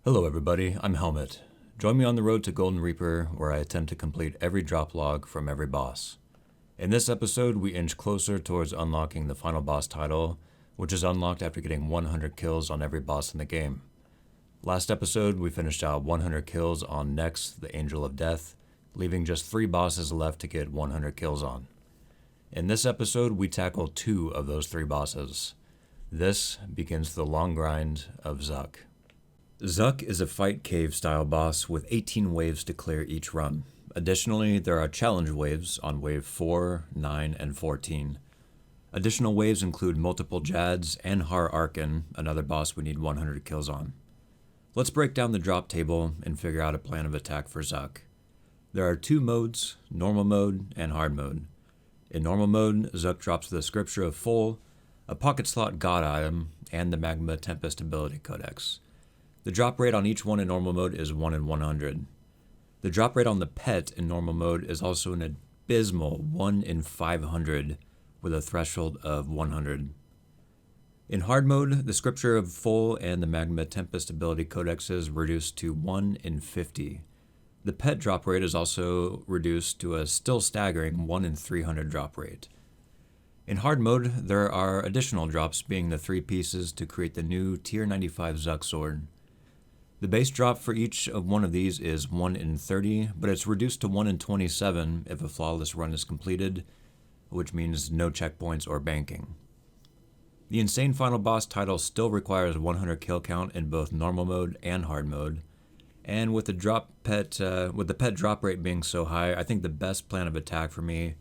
Hello everybody, I'm Helmet. Join me on the road to Golden Reaper, where I attempt to complete every drop log from every boss. In this episode, we inch closer towards unlocking the final boss title, which is unlocked after getting 100 kills on every boss in the game. Last episode, we finished out 100 kills on Nex, the Angel of Death, leaving just 3 bosses left to get 100 kills on. In this episode, we tackle 2 of those 3 bosses. This begins the long grind of Zuck. Zuck is a fight cave style boss with 18 waves to clear each run. Additionally, there are challenge waves on wave 4, 9, and 14. Additional waves include multiple Jads and Har-Arken, another boss we need 100 kills on. Let's break down the drop table and figure out a plan of attack for Zuck. There are 2 modes, normal mode and hard mode. In normal mode, Zuck drops the Scripture of Full, a pocket slot god item, and the Magma Tempest ability codex. The drop rate on each one in normal mode is 1 in 100. The drop rate on the pet in normal mode is also an abysmal 1 in 500 with a threshold of 100. In hard mode, the Scripture of Full and the Magma Tempest ability codex is reduced to 1 in 50. The pet drop rate is also reduced to a still staggering 1 in 300 drop rate. In hard mode, there are additional drops, being the 3 pieces to create the new tier 95 Zuck sword. The base drop for each of one of these is 1 in 30, but it's reduced to 1 in 27 if a flawless run is completed, which means no checkpoints or banking. The insane final boss title still requires 100 kill count in both normal mode and hard mode, and with the pet drop rate being so high, I think the best plan of attack for me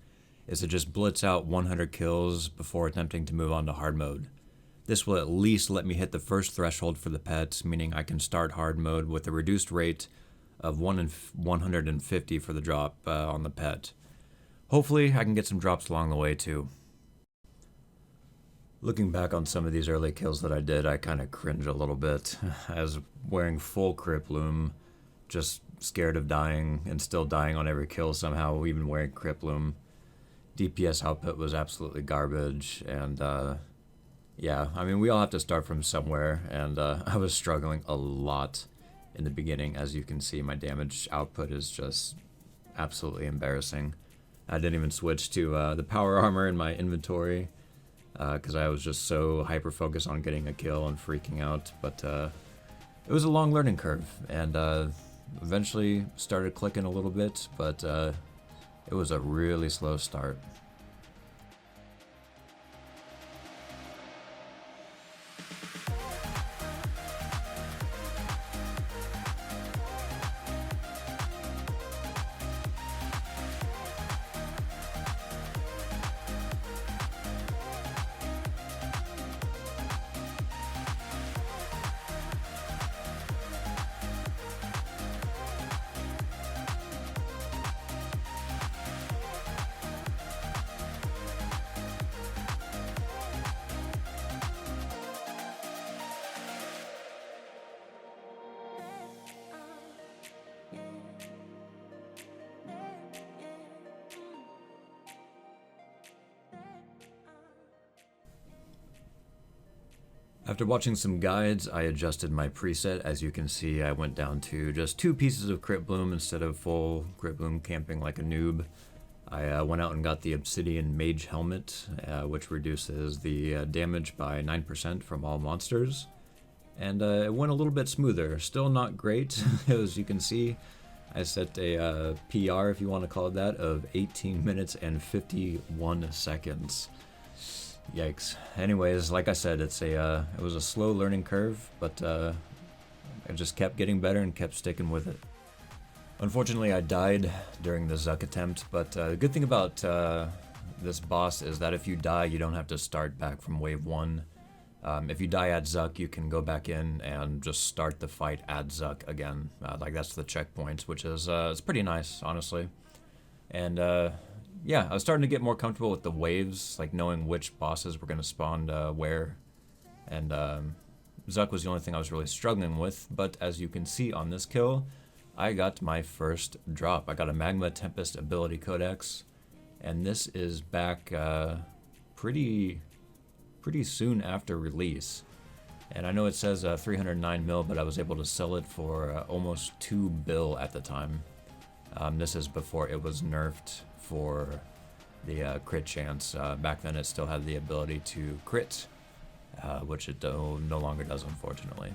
is to just blitz out 100 kills before attempting to move on to hard mode. This will at least let me hit the first threshold for the pet, meaning I can start hard mode with a reduced rate of 1 in 150 for the drop on the pet. Hopefully I can get some drops along the way too. Looking back on some of these early kills that I did, I kind of cringe a little bit. I was wearing full crit bloom, just scared of dying and still dying on every kill somehow, even wearing crit bloom. DPS output was absolutely garbage, and yeah, I mean, we all have to start from somewhere, and I was struggling a lot in the beginning. As you can see, my damage output is just absolutely embarrassing. I didn't even switch to the power armor in my inventory because I was just so hyper-focused on getting a kill and freaking out, but it was a long learning curve, and eventually started clicking a little bit, but it was a really slow start. After watching some guides, I adjusted my preset. As you can see, I went down to just 2 pieces of crit bloom instead of full crit bloom camping like a noob. I went out and got the Obsidian Mage Helmet, which reduces the damage by 9% from all monsters. And it went a little bit smoother. Still not great, as you can see. I set a PR, if you want to call it that, of 18 minutes and 51 seconds. Yikes. Anyways, like I said, it was a slow learning curve, but I just kept getting better and kept sticking with it. Unfortunately, I died during the Zuck attempt, but the good thing about this boss is that if you die, you don't have to start back from wave 1. If you die at Zuck, you can go back in and just start the fight at Zuck again. Like, that's the checkpoints, which is it's pretty nice, honestly. And yeah, I was starting to get more comfortable with the waves, like knowing which bosses were going to spawn where. And Zuck was the only thing I was really struggling with, but as you can see on this kill, I got my first drop. I got a Magma Tempest ability codex, and this is back pretty soon after release. And I know it says 309 mil, but I was able to sell it for almost 2 bill at the time. This is before it was nerfed for the crit chance. Back then it still had the ability to crit, which it no longer does, unfortunately.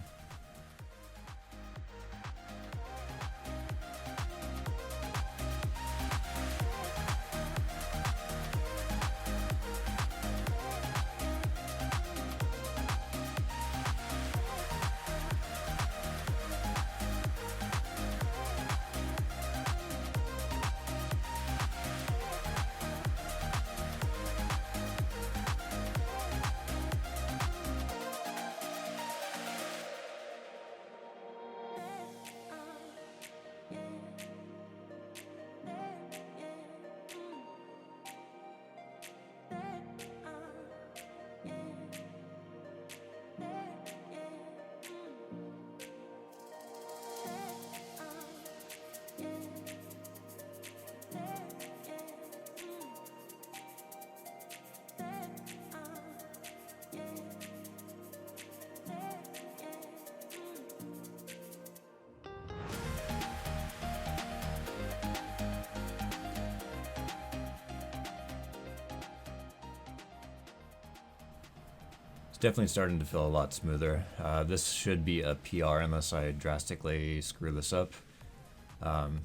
Definitely starting to feel a lot smoother. This should be a PR unless I drastically screw this up.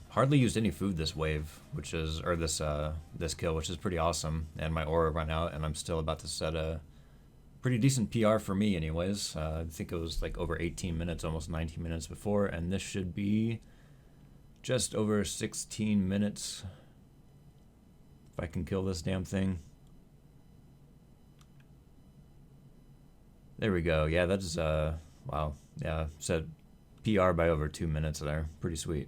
Hardly used any food this wave, which is, or this kill, which is pretty awesome. And my aura ran out, and I'm still about to set a pretty decent PR for me, anyways. I think it was like over 18 minutes, almost 19 minutes before, and this should be just over 16 minutes. If I can kill this damn thing. There we go. Yeah, that's, wow. Yeah, set PR by over 2 minutes there. Pretty sweet.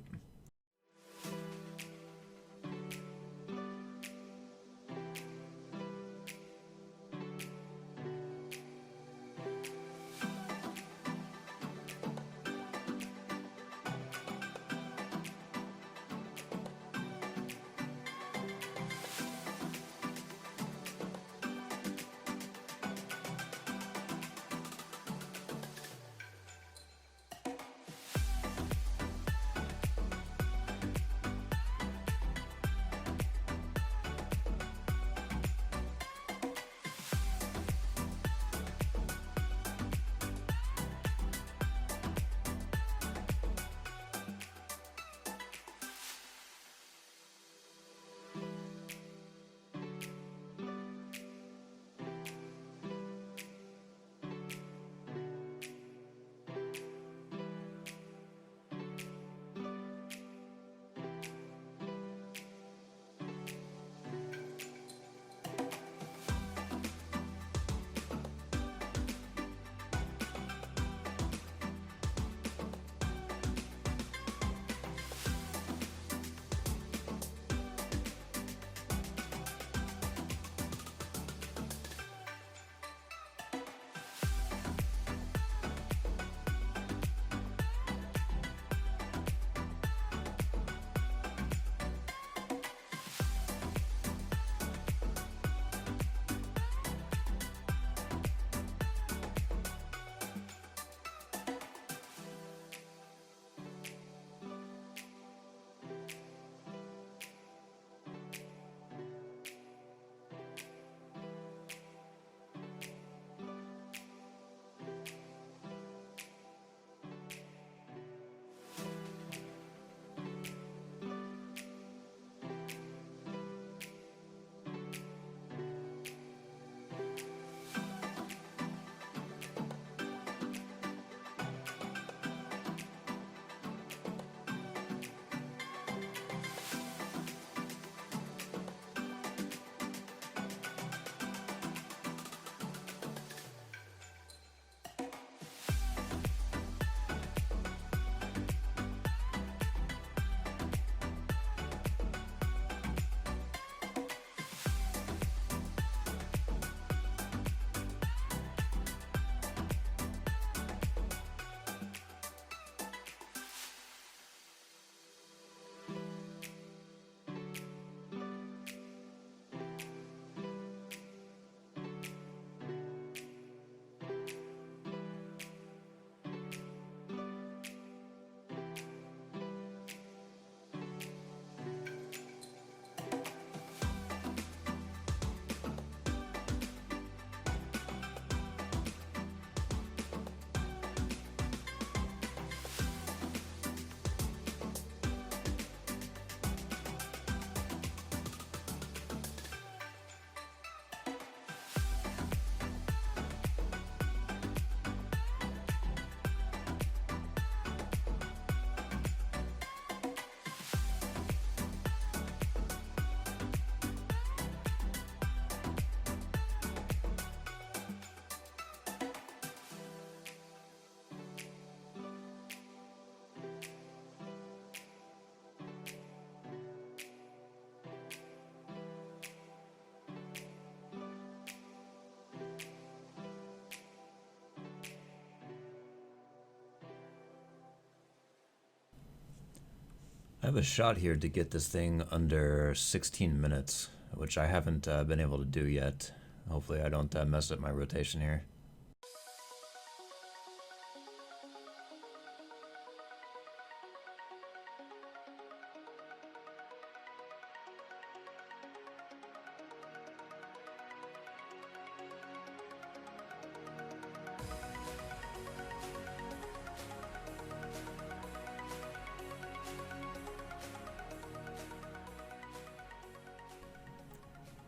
I have a shot here to get this thing under 16 minutes, which I haven't been able to do yet. Hopefully I don't mess up my rotation here.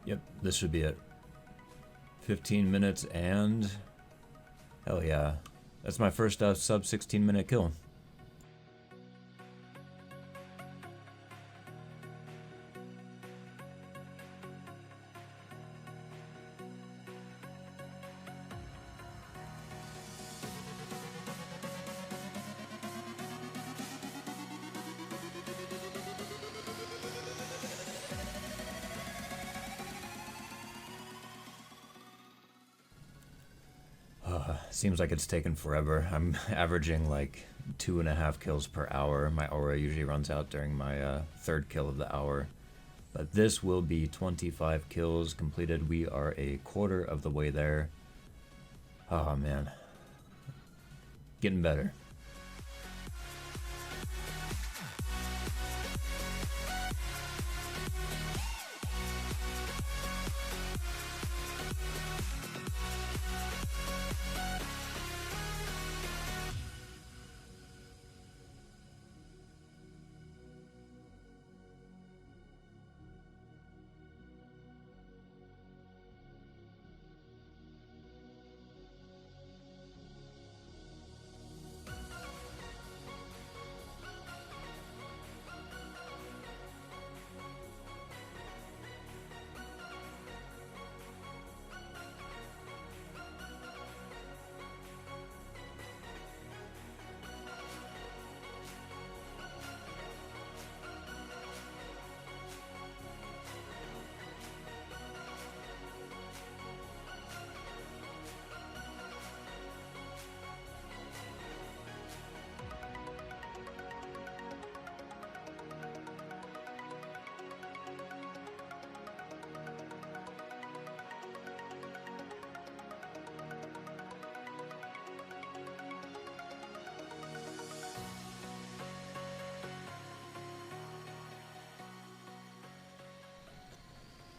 Yep, this should be it. 15 minutes and... hell yeah. That's my first sub 16 minute kill. Seems like it's taken forever. I'm averaging like 2.5 kills per hour. My aura usually runs out during my third kill of the hour. But this will be 25 kills completed. We are a quarter of the way there. Oh man. Getting better.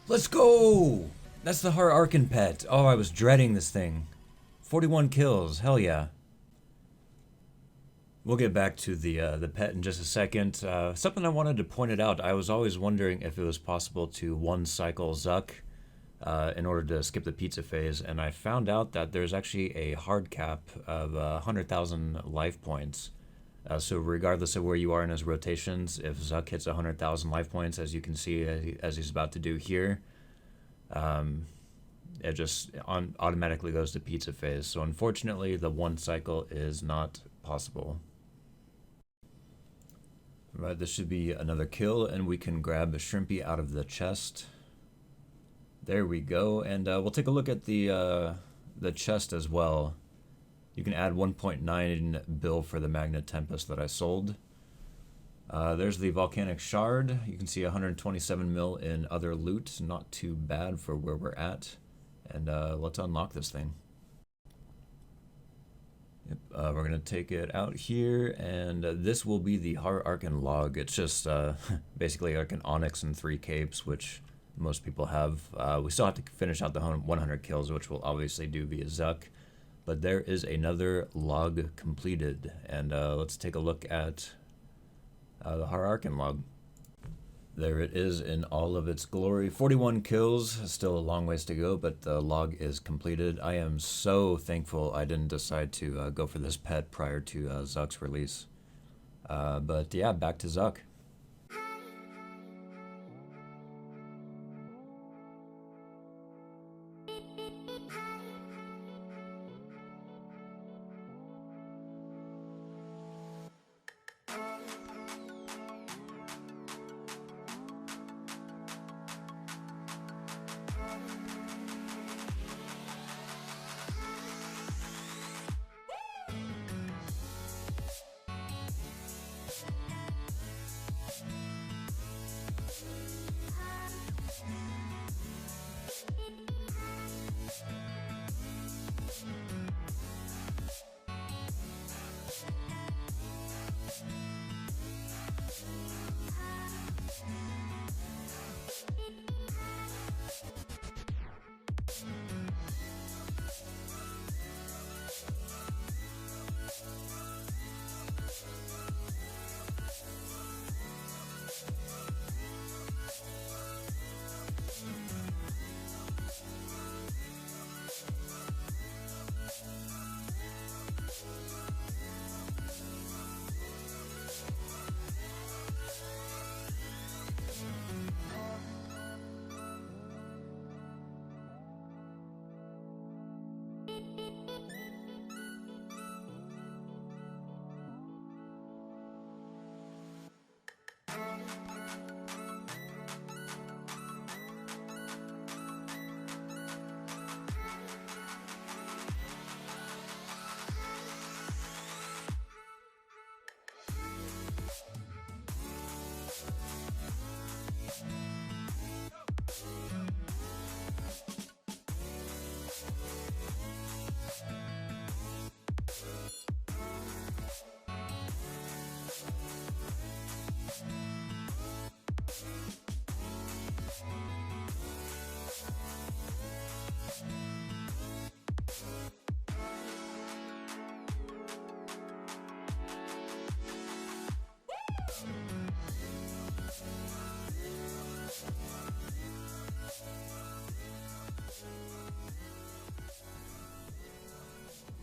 Let's go! That's the Har-Arken pet. Oh, I was dreading this thing. 41 kills, hell yeah. We'll get back to the pet in just a second. Something I wanted to point it out, I was always wondering if it was possible to one-cycle Zuck in order to skip the pizza phase, and I found out that there's actually a hard cap of 100,000 life points. So regardless of where you are in his rotations, if Zuck hits 100,000 life points, as you can see as he's about to do here, it just automatically goes to pizza phase. So unfortunately, the one cycle is not possible. Right, this should be another kill, and we can grab a Shrimpy out of the chest. There we go, and we'll take a look at the chest as well. You can add 1.9 bill for the Magna Tempest that I sold. There's the Volcanic Shard. You can see 127 mil in other loot. Not too bad for where we're at. And let's unlock this thing. Yep, we're going to take it out here, and this will be the Har-Arken log. It's just basically like an Onyx and 3 capes, which most people have. We still have to finish out the 100 kills, which we'll obviously do via Zuck. But there is another log completed, and let's take a look at the Har-Arken log. There it is in all of its glory. 41 kills, still a long ways to go, but the log is completed. I am so thankful I didn't decide to go for this pet prior to Zuck's release. But yeah, back to Zuck.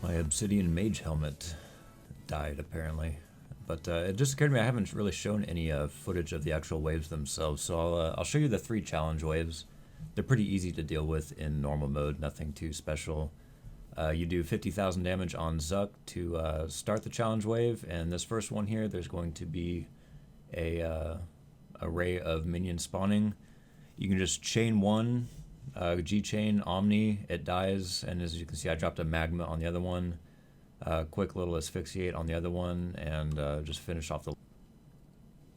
My obsidian mage helmet died apparently, but it just occurred to me I haven't really shown any footage of the actual waves themselves, so I'll show you the 3 challenge waves. They're pretty easy to deal with in normal mode, nothing too special. You do 50,000 damage on Zuck to start the challenge wave, and this first one here, there's going to be a array of minions spawning. You can just chain one, G-chain, Omni, it dies, and as you can see I dropped a magma on the other one, quick little asphyxiate on the other one, and just finish off the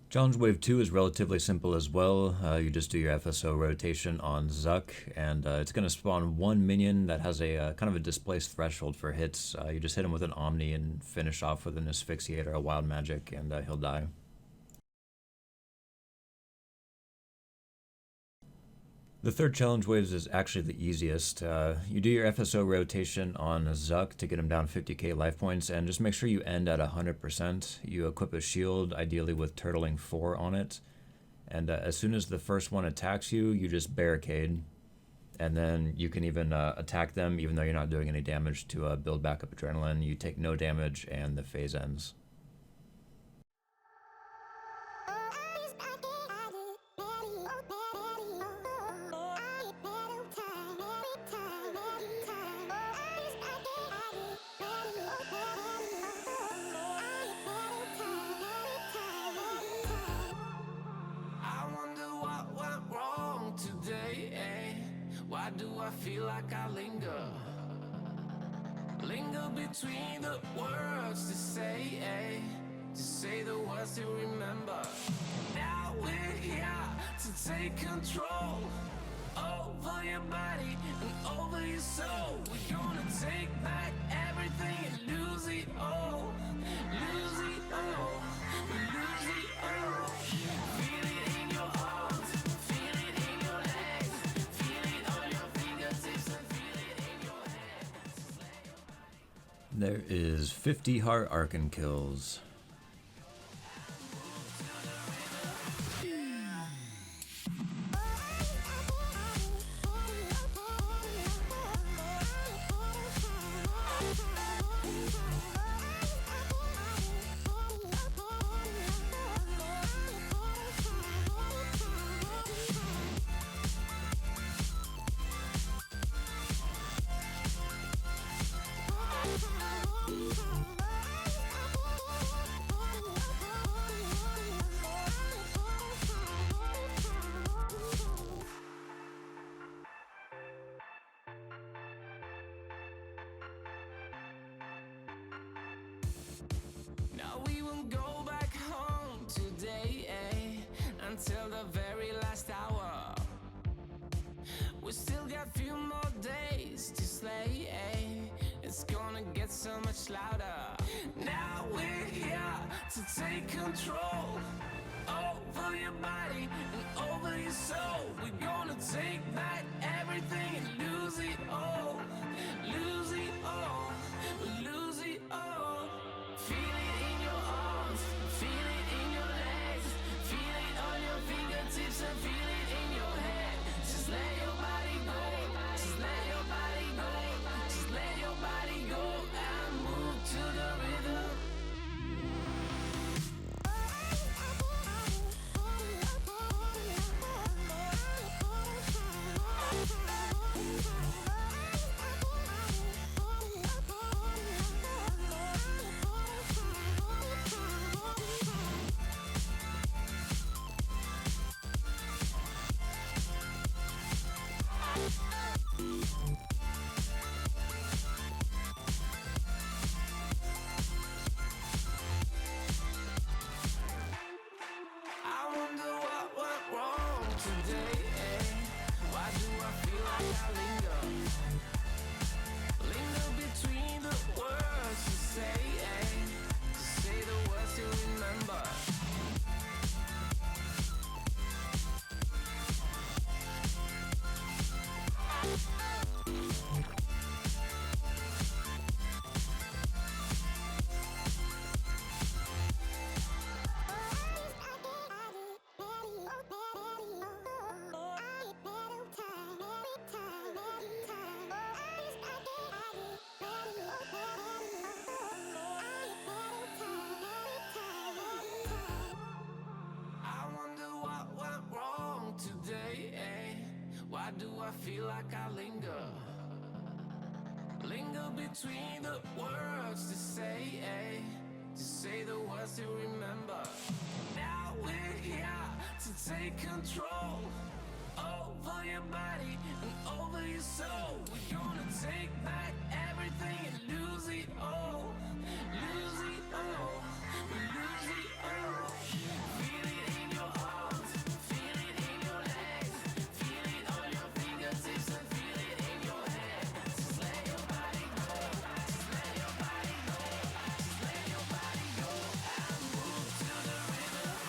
challenge wave 2 is relatively simple as well. You just do your FSO rotation on Zuck, and it's going to spawn one minion that has a kind of a displaced threshold for hits. You just hit him with an Omni and finish off with an asphyxiate or a wild magic, and he'll die. The third challenge waves is actually the easiest. You do your FSO rotation on Zuck to get him down 50k life points, and just make sure you end at 100%. You equip a shield, ideally with Turtling 4 on it, and as soon as the first one attacks you, you just barricade, and then you can even attack them even though you're not doing any damage to build back up adrenaline. You take no damage and the phase ends. Why do I feel like I linger between the words to say the words to remember. Now we're here to take control over your body and over your soul. We're gonna take back everything and lose it all, lose it all, lose it all. Feel it in your arms, feel it in your legs, feel it on your fingertips and feel it in your head. There is 50 Har-Arken kills. Now we won't go back home today, until the very last hour. We still got few more days to slay, it's gonna get so much louder. Now we're here to take control over your body and over your soul. We're gonna take back everything and lose it all, lose it all, lose it all. Feel it in your arms, feel it in your legs, feel it on your fingertips and feel it in your head. Just let your body go, just let your body go, just let your body go and move to the rhythm. I wonder what went wrong today, Why do I feel like I linger between the words to say the words to remember. Why do I feel like I linger? Linger between the words to say the words to remember. Now we're here to take control over your body and over your soul. We're gonna take back everything and lose it all. Lose it all. Lose it all. Feel it in your arms, feel it in your legs, feel it on your fingertips and feel it in your head. Just let your body go, just let your body go, just let your body go and move to the rhythm.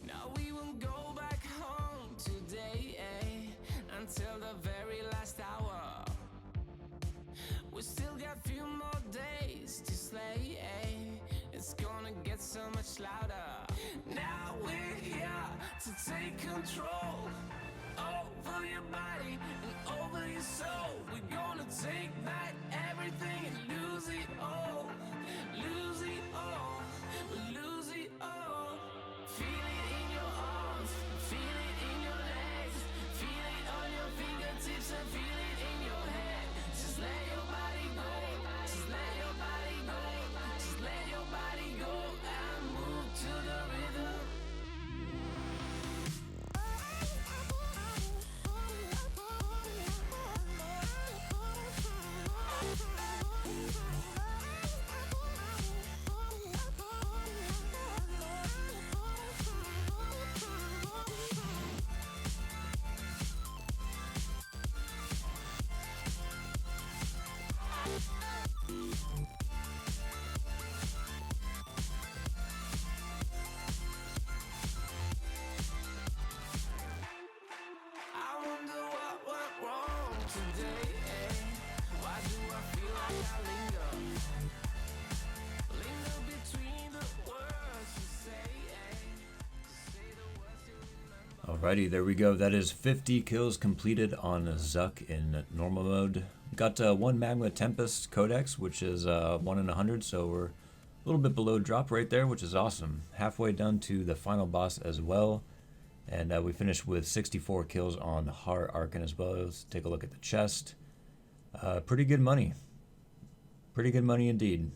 Now we won't go back home today, until the very last hour. We still got few more days to slay, it's gonna get so much louder. Now we're here to take control over your body and over your soul. We're gonna take back everything and lose it all. Lose it all. Lose it all. Feel it in your arms, feel it in your legs, feel it on your fingertips and feel it in your head. Just let your body go, just let your body go, just let your body go and move to the rhythm. I wonder what went wrong today, Why do I feel like I linger? Linger between the words to say the words to remember. Alrighty, there we go. That is 50 kills completed on Zuck in normal mode. Got one Magma Tempest Codex, which is 1 in 100, so we're a little bit below drop rate there, which is awesome. Halfway done to the final boss as well. And we finished with 64 kills on Har-Arken as well. Let's take a look at the chest. Pretty good money. Pretty good money indeed.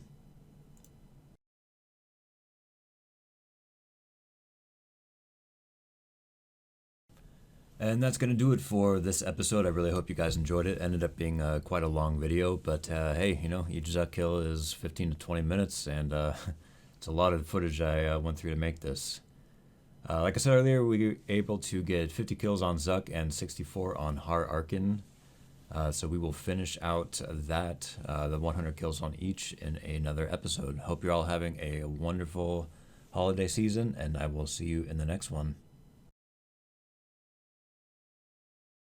And that's going to do it for this episode. I really hope you guys enjoyed it. Ended up being quite a long video, but hey, you know, each Zuck kill is 15 to 20 minutes, and it's a lot of footage I went through to make this. Like I said earlier, we were able to get 50 kills on Zuck and 64 on Har-Arken. So we will finish out that, the 100 kills on each in another episode. Hope you're all having a wonderful holiday season, and I will see you in the next one.